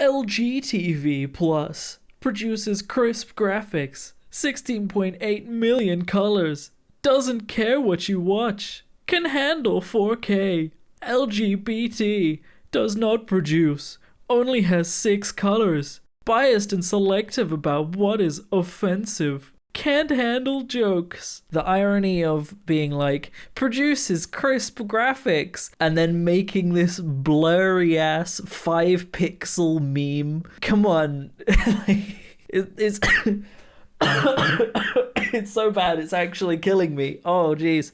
LG TV Plus produces crisp graphics, 16.8 million colors, doesn't care what you watch, can handle 4K. LGBT does not produce, only has 6 colors, biased and selective about what is offensive, can't handle jokes. The irony of being like, produces crisp graphics, and then making this blurry ass 5-pixel meme. Come on. It's it's so bad, it's actually killing me. Oh jeez.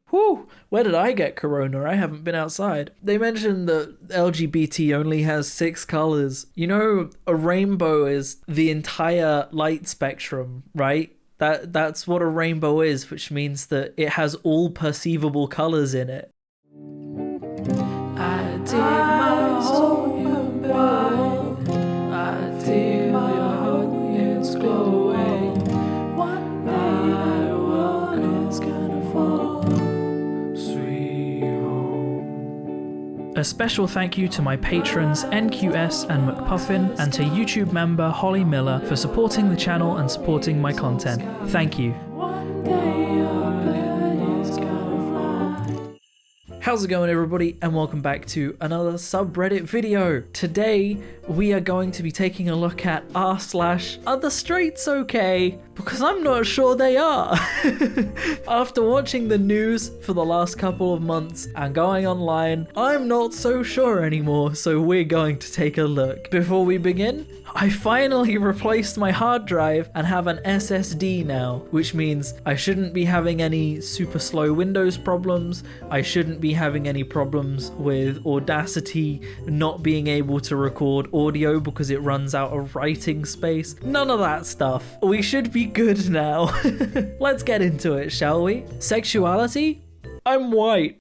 Whew, where did I get corona? I haven't been outside. They mentioned that LGBT only has 6 colors. You know, a rainbow is the entire light spectrum, right? That's what a rainbow is, which means that it has all perceivable colors in it. I dig my soul, you babe. I dig your heart, it's glowing. One day I walk is gonna fall. A special thank you to my patrons NQS and McPuffin, and to YouTube member Holly Miller for supporting the channel and supporting my content. Thank you. How's it going, everybody, and welcome back to another subreddit video. Today we are going to be taking a look at r/AreTheStraightsOK, because I'm not sure they are. After watching the news for the last couple of months and going online, I'm not so sure anymore, so we're going to take a look. Before we begin, I finally replaced my hard drive and have an SSD now, which means I shouldn't be having any super slow Windows problems. I shouldn't be having any problems with Audacity not being able to record audio because it runs out of writing space. None of that stuff. We should be good now. Let's get into it, shall we? Sexuality? I'm white.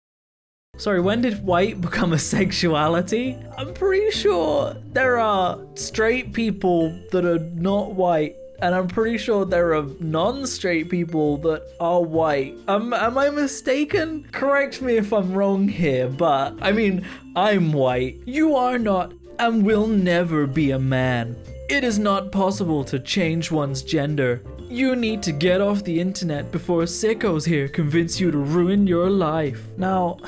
Sorry, when did white become a sexuality? I'm pretty sure there are straight people that are not white, and I'm pretty sure there are non-straight people that are white. Am I mistaken? Correct me if I'm wrong here, but I mean, I'm white. You are not, and will never be a man. It is not possible to change one's gender. You need to get off the internet before sickos here convince you to ruin your life. Now,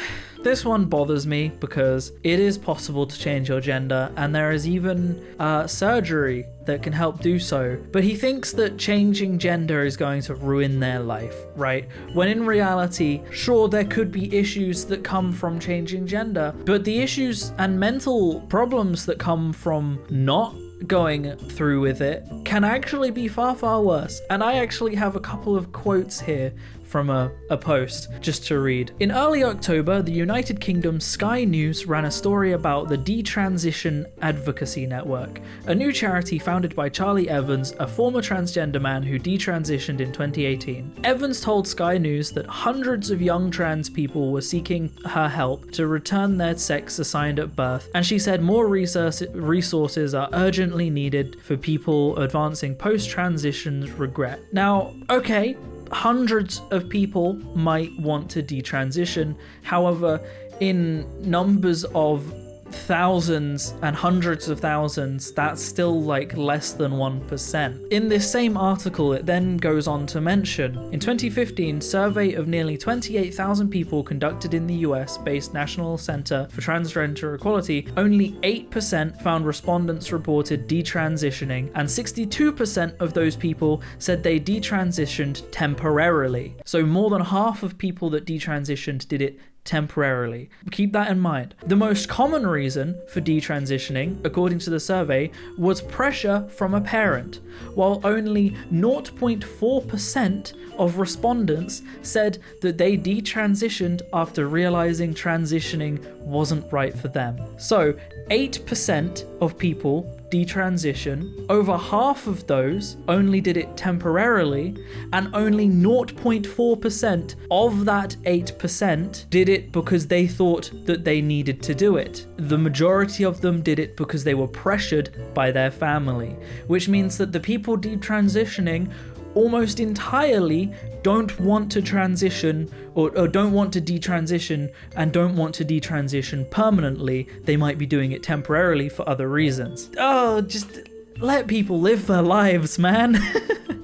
this one bothers me because it is possible to change your gender, and there is even surgery that can help do so. But he thinks that changing gender is going to ruin their life, right? When in reality, sure, there could be issues that come from changing gender, but the issues and mental problems that come from not going through with it can actually be far, far worse. And I actually have a couple of quotes here from a post just to read. In early October, the United Kingdom's Sky News ran a story about the Detransition Advocacy Network, a new charity founded by Charlie Evans, a former transgender man who detransitioned in 2018. Evans told Sky News that hundreds of young trans people were seeking her help to return their sex assigned at birth, and she said more resources are urgently needed for people advancing post-transition regret. Now, okay, hundreds of people might want to detransition. However, in numbers of thousands and hundreds of thousands, that's still like less than 1%. In this same article, it then goes on to mention, in 2015, survey of nearly 28,000 people conducted in the US-based National Center for Transgender Equality, only 8% found respondents reported detransitioning, and 62% of those people said they detransitioned temporarily. So more than half of people that detransitioned did it temporarily. Keep that in mind. The most common reason for detransitioning, according to the survey, was pressure from a parent, while only 0.4% of respondents said that they detransitioned after realizing transitioning wasn't right for them. So 8% of people detransition, over half of those only did it temporarily, and only 0.4% of that 8% did it because they thought that they needed to do it. The majority of them did it because they were pressured by their family, which means that the people detransitioning almost entirely don't want to transition or don't want to detransition and don't want to detransition permanently. They might be doing it temporarily for other reasons. Oh, just let people live their lives, man.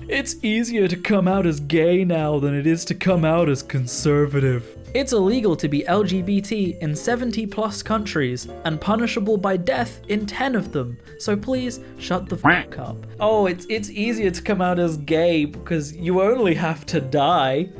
It's easier to come out as gay now than it is to come out as conservative. It's illegal to be LGBT in 70 plus countries and punishable by death in 10 of them. So please shut the fuck up. Oh, it's easier to come out as gay because you only have to die.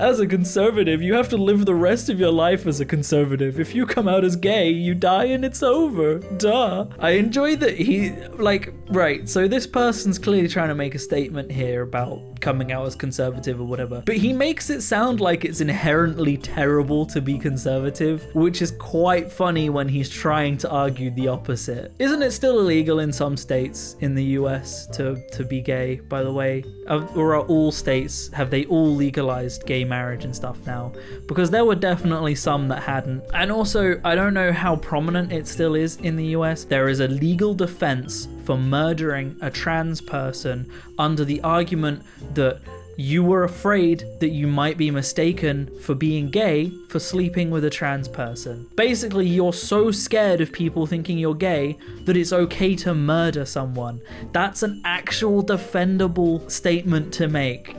As a conservative, you have to live the rest of your life as a conservative. If you come out as gay, you die and it's over. Duh. I enjoy that right, so this person's clearly trying to make a statement here about coming out as conservative or whatever, but he makes it sound like it's inherently terrible to be conservative, which is quite funny when he's trying to argue the opposite. Isn't it still illegal in some states in the US to be gay, by the way? Or are all states, have they all legalized gay marriage and stuff now? Because there were definitely some that hadn't. And also, I don't know how prominent it still is in the US. There is a legal defense for murdering a trans person under the argument that you were afraid that you might be mistaken for being gay for sleeping with a trans person. Basically, you're so scared of people thinking you're gay that it's okay to murder someone. That's an actual defendable statement to make.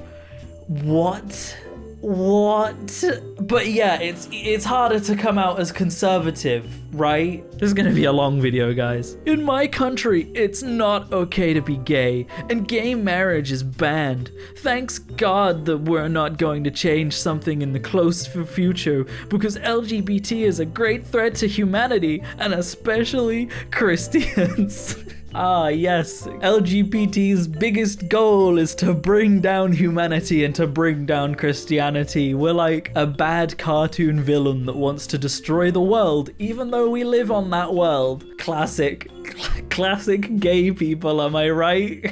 What? But yeah, it's harder to come out as conservative, right? This is gonna be a long video, guys. In my country, it's not okay to be gay, and gay marriage is banned. Thanks God that we're not going to change something in the close future, because LGBT is a great threat to humanity, and especially Christians. Ah, yes. LGBT's biggest goal is to bring down humanity and to bring down Christianity. We're like a bad cartoon villain that wants to destroy the world, even though we live on that world. Classic gay people, am I right?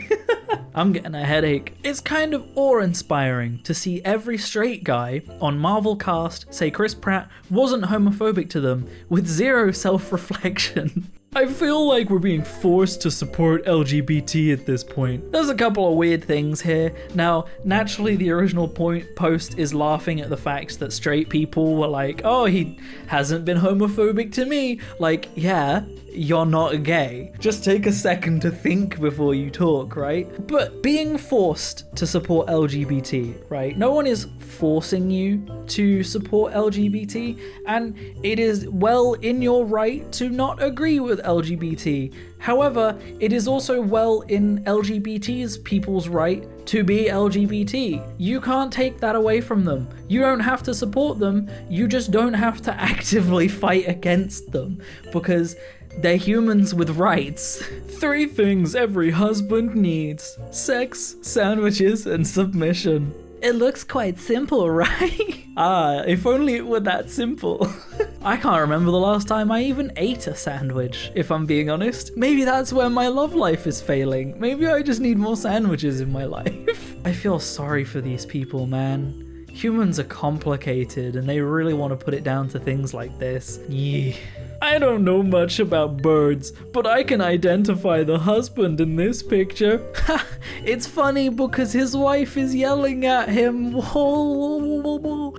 I'm getting a headache. It's kind of awe-inspiring to see every straight guy on Marvel cast say Chris Pratt wasn't homophobic to them with zero self-reflection. I feel like we're being forced to support LGBT at this point. There's a couple of weird things here. Now, naturally, the original post is laughing at the fact that straight people were like, oh, he hasn't been homophobic to me. Like, yeah, you're not gay. Just take a second to think before you talk, right? But being forced to support LGBT, right? No one is forcing you to support LGBT, and it is well in your right to not agree with LGBT. However, it is also well in LGBT's people's right to be LGBT. You can't take that away from them. You don't have to support them, you just don't have to actively fight against them, because they're humans with rights. 3 things every husband needs: sex, sandwiches, and submission. It looks quite simple, right? Ah, if only it were that simple. I can't remember the last time I even ate a sandwich, if I'm being honest. Maybe that's where my love life is failing. Maybe I just need more sandwiches in my life. I feel sorry for these people, man. Humans are complicated and they really want to put it down to things like this. Yeah. I don't know much about birds, but I can identify the husband in this picture. Ha! It's funny because his wife is yelling at him.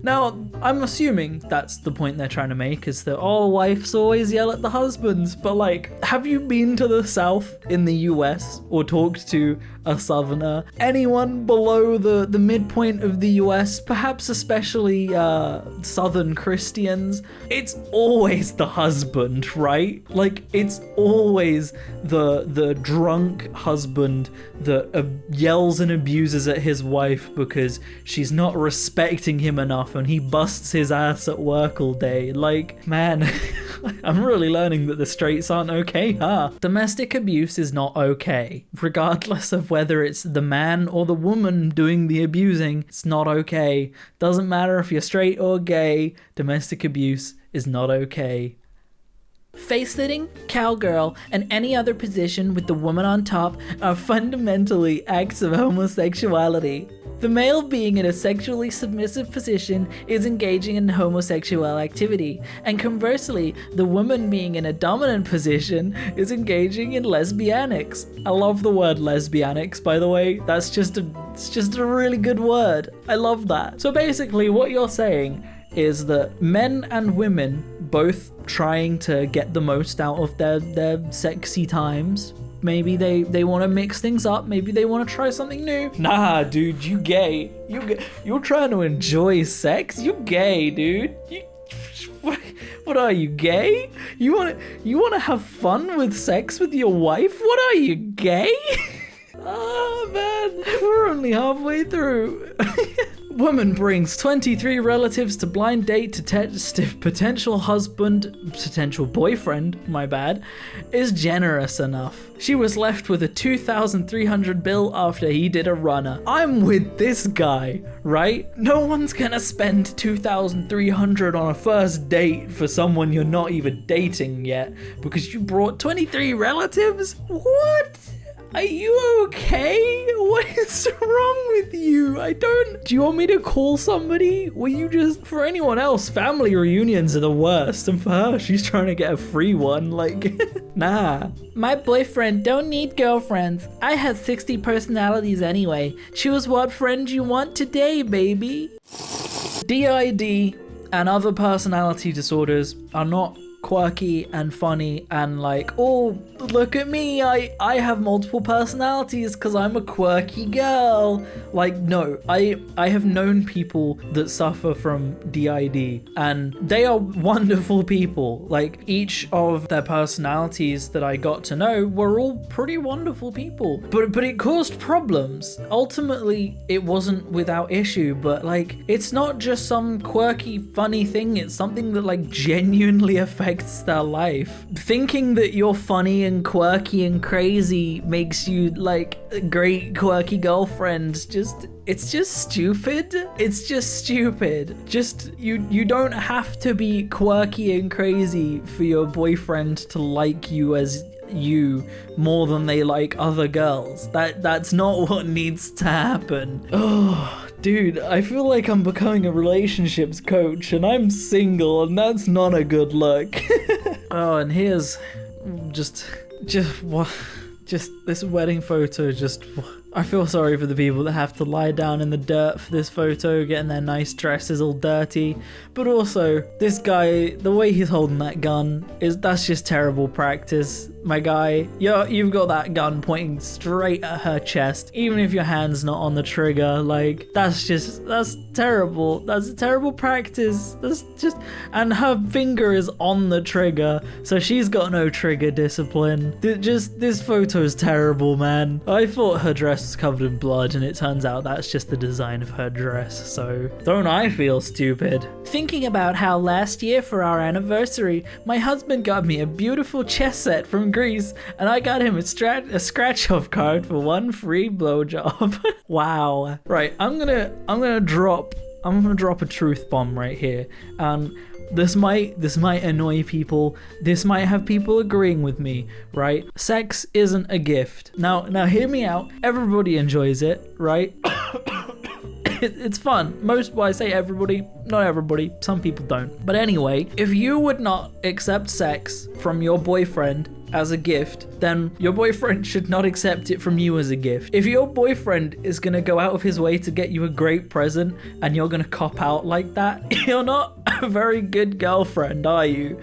Now, I'm assuming that's the point they're trying to make, is that, oh, wives always yell at the husbands. But like, have you been to the South in the US or talked to a Southerner? Anyone below the midpoint of the US, perhaps especially Southern Christians? It's always the husband, right? Like, it's always the drunk husband that yells and abuses at his wife because she's not respecting him enough and he busts his ass at work all day. Like, man, I'm really learning that the straights aren't okay, huh? Domestic abuse is not okay. Regardless of whether it's the man or the woman doing the abusing, it's not okay. Doesn't matter if you're straight or gay, domestic abuse is not okay. Face-sitting, cowgirl, and any other position with the woman on top are fundamentally acts of homosexuality. The male being in a sexually submissive position is engaging in homosexual activity, and conversely, the woman being in a dominant position is engaging in lesbianics. I love the word lesbianics, by the way. It's just a really good word. I love that. So basically, what you're saying is that men and women both trying to get the most out of their sexy times. Maybe they want to mix things up. Maybe they want to try something new. Nah, dude, you gay. You're trying to enjoy sex? You gay, dude. What are you, gay? You want to have fun with sex with your wife? What are you, gay? Oh man, we're only halfway through. Woman brings 23 relatives to blind date to test if potential boyfriend, my bad, is generous enough. She was left with a 2,300 bill after he did a runner. I'm with this guy, right? No one's gonna spend 2,300 on a first date for someone you're not even dating yet because you brought 23 relatives? What? Are you okay? What is wrong with you? Do you want me to call somebody? For anyone else, family reunions are the worst. And for her, she's trying to get a free one. Nah. My boyfriend don't need girlfriends. I had 60 personalities anyway. Choose what friend you want today, baby. DID and other personality disorders are not quirky and funny and oh, look at me, I have multiple personalities because I'm a quirky girl. No, I have known people that suffer from DID and they are wonderful people. Each of their personalities that I got to know were all pretty wonderful people, but it caused problems. Ultimately, it wasn't without issue, but it's not just some quirky funny thing, it's something that genuinely affects their life. Thinking that you're funny and quirky and crazy makes you a great quirky girlfriend. It's just stupid. It's just stupid. You don't have to be quirky and crazy for your boyfriend to like you as you more than they like other girls. That's not what needs to happen. Oh, dude, I feel like I'm becoming a relationships coach and I'm single and that's not a good look. Oh, and here's just this wedding photo. I feel sorry for the people that have to lie down in the dirt for this photo, getting their nice dresses all dirty. But also, this guy, the way he's holding that gun, that's just terrible practice. My guy, you've got that gun pointing straight at her chest, even if your hand's not on the trigger. That's terrible. That's a terrible practice. And her finger is on the trigger, so she's got no trigger discipline. This photo is terrible, man. I thought her dress was covered in blood, and it turns out that's just the design of her dress, so don't I feel stupid. Thinking about how last year for our anniversary, my husband got me a beautiful chess set from Greece, and I got him a scratch-off card for one free blowjob. Wow. Right, I'm gonna drop a truth bomb right here, and this might annoy people. This might have people agreeing with me, right? Sex isn't a gift. Now hear me out. Everybody enjoys it, right? It's fun. I say everybody, not everybody, some people don't. But anyway, if you would not accept sex from your boyfriend as a gift, then your boyfriend should not accept it from you as a gift. If your boyfriend is gonna go out of his way to get you a great present and you're gonna cop out like that, you're not a very good girlfriend, are you?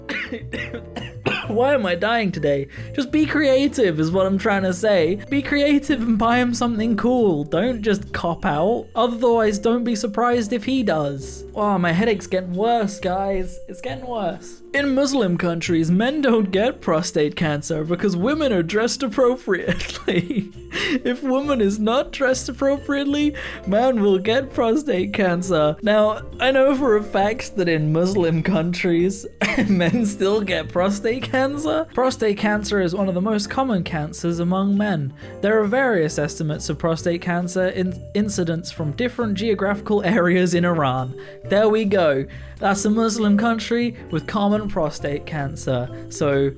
Why am I dying today? Just be creative is what I'm trying to say. Be creative and buy him something cool. Don't just cop out. Otherwise, don't be surprised if he does. Oh, my headache's getting worse, guys. It's getting worse. In Muslim countries, men don't get prostate cancer because women are dressed appropriately. If woman is not dressed appropriately, man will get prostate cancer. Now, I know for a fact that in Muslim countries, men still get prostate cancer. Prostate cancer is one of the most common cancers among men. There are various estimates of prostate cancer incidents from different geographical areas in Iran. There we go. That's a Muslim country with common prostate cancer. So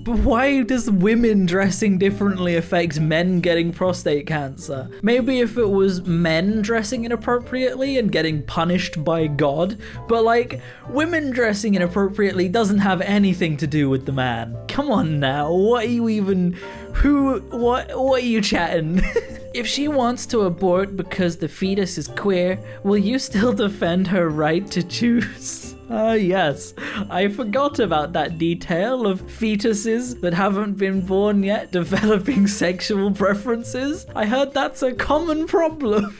but why does women dressing differently affect men getting prostate cancer? Maybe if it was men dressing inappropriately and getting punished by God, but like women dressing inappropriately doesn't have anything to do with the man. Come on now, what are you what are you chatting? If she wants to abort because the fetus is queer, will you still defend her right to choose? Yes, I forgot about that detail of fetuses that haven't been born yet developing sexual preferences. I heard that's a common problem.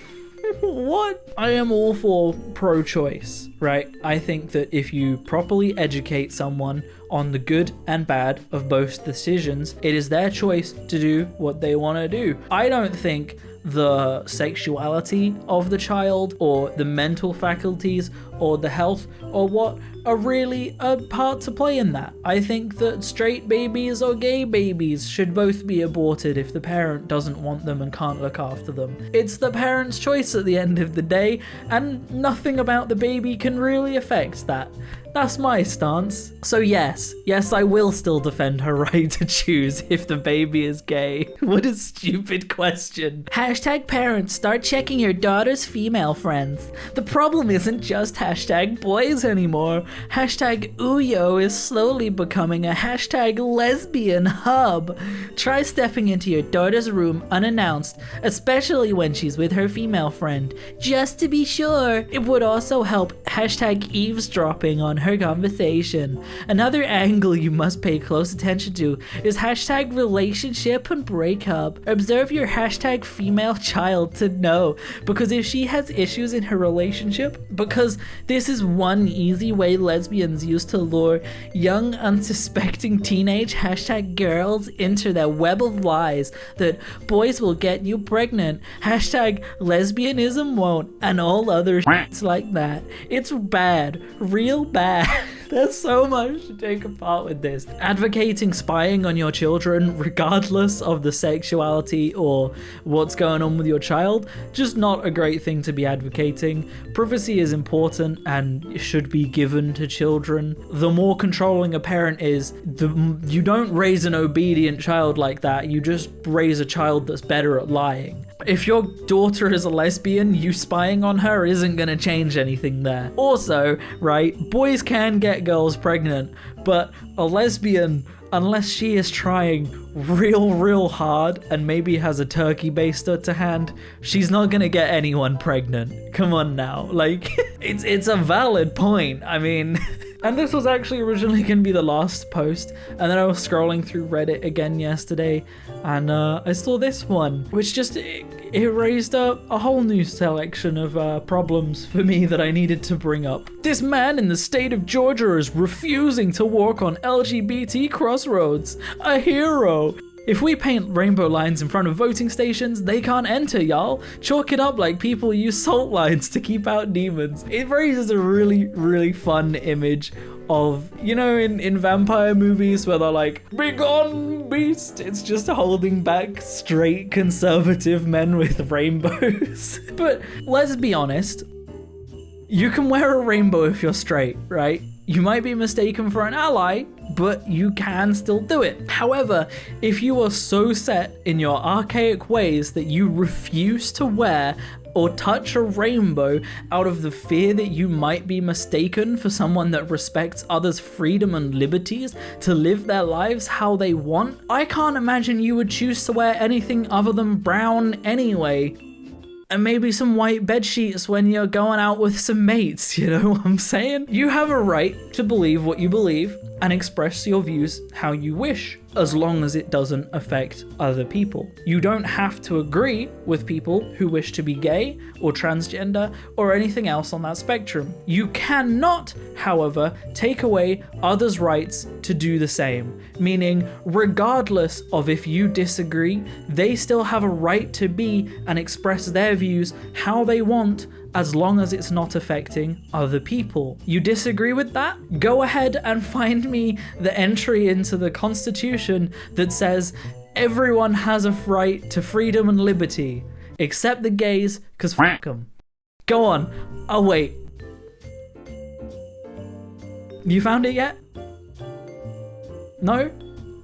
What? I am all for pro-choice, right? I think that if you properly educate someone on the good and bad of both decisions, it is their choice to do what they want to do. I don't think the sexuality of the child or the mental faculties or the health or what are really a part to play in that. I think that straight babies or gay babies should both be aborted if the parent doesn't want them and can't look after them. It's the parent's choice at the end of the day, and nothing about the baby can really affect that. That's my stance. So yes, I will still defend her right to choose if the baby is gay. What a stupid question. Hashtag parents, start checking your daughter's female friends. The problem isn't just hashtag boys anymore. Hashtag Uyo is slowly becoming a hashtag lesbian hub. Try stepping into your daughter's room unannounced, especially when she's with her female friend, just to be sure. It would also help hashtag eavesdropping on her conversation. Another angle you must pay close attention to is hashtag relationship and breakup. Observe your hashtag female child to know, because if she has issues in her relationship, because this is one easy way lesbians use to lure young unsuspecting teenage hashtag girls into their web of lies that boys will get you pregnant, hashtag lesbianism won't, and all other shits like that. It's bad, real bad. There's so much to take apart with this. Advocating spying on your children, regardless of the sexuality or what's going on with your child, just not a great thing to be advocating. Privacy is important and should be given to children. The more controlling a parent is, you don't raise an obedient child like that, you just raise a child that's better at lying. If your daughter is a lesbian, you spying on her isn't gonna change anything there. Also, right, boys can get girls pregnant, but a lesbian, unless she is trying real hard and maybe has a turkey baster to hand, she's not gonna get anyone pregnant. Come on now, like, it's a valid point. I mean, and this was actually originally gonna be the last post, and then I was scrolling through Reddit again yesterday, and I saw this one, which just it raised up a whole new selection of problems for me that I needed to bring up. This man in the state of Georgia is refusing to walk on LGBT crossroads. A hero. If we paint rainbow lines in front of voting stations, they can't enter, y'all. Chalk it up like people use salt lines to keep out demons. It raises a really fun image of, you know, in vampire movies where they're like, "Begone, beast!" It's just holding back straight conservative men with rainbows. But let's be honest, you can wear a rainbow if you're straight, right? You might be mistaken for an ally, but you can still do it. However, if you are so set in your archaic ways that you refuse to wear or touch a rainbow out of the fear that you might be mistaken for someone that respects others' freedom and liberties to live their lives how they want, I can't imagine you would choose to wear anything other than brown anyway. And maybe some white bed sheets when you're going out with some mates, you know what I'm saying? You have a right to believe what you believe and express your views how you wish, as long as it doesn't affect other people. You don't have to agree with people who wish to be gay or transgender or anything else on that spectrum. You cannot, however, take away others' rights to do the same, meaning regardless of if you disagree, they still have a right to be and express their views how they want, as long as it's not affecting other people. You disagree with that? Go ahead and find me the entry into the Constitution that says everyone has a right to freedom and liberty, except the gays, because f*** them. Go on, I'll wait. You found it yet? No?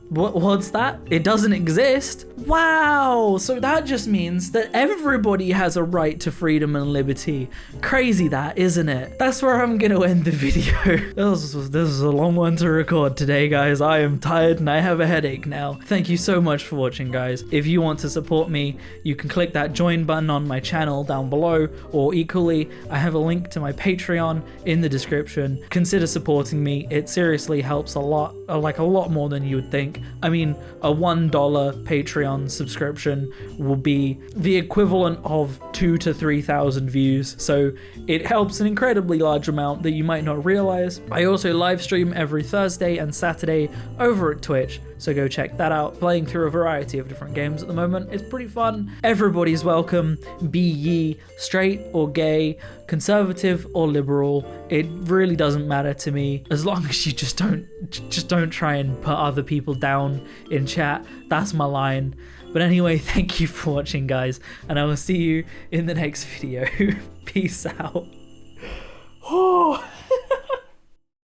What's that? It doesn't exist? Wow! So that just means that everybody has a right to freedom and liberty. Crazy that, isn't it? That's where I'm gonna end the video. This is a long one to record today, guys. I am tired and I have a headache now. Thank you so much for watching, guys. If you want to support me, you can click that join button on my channel down below, or equally, I have a link to my Patreon in the description. Consider supporting me. It seriously helps a lot, like a lot more than you would think. I mean, a $1 Patreon subscription will be the equivalent of 2,000 to 3,000 views, so it helps an incredibly large amount that you might not realize. I also live stream every Thursday and Saturday over at Twitch, so go check that out. Playing through a variety of different games at the moment. It's pretty fun. Everybody's welcome. Be ye straight or gay, conservative or liberal. It really doesn't matter to me, as long as you just don't try and put other people down in chat. That's my line. But anyway, thank you for watching, guys, and I will see you in the next video. Peace out.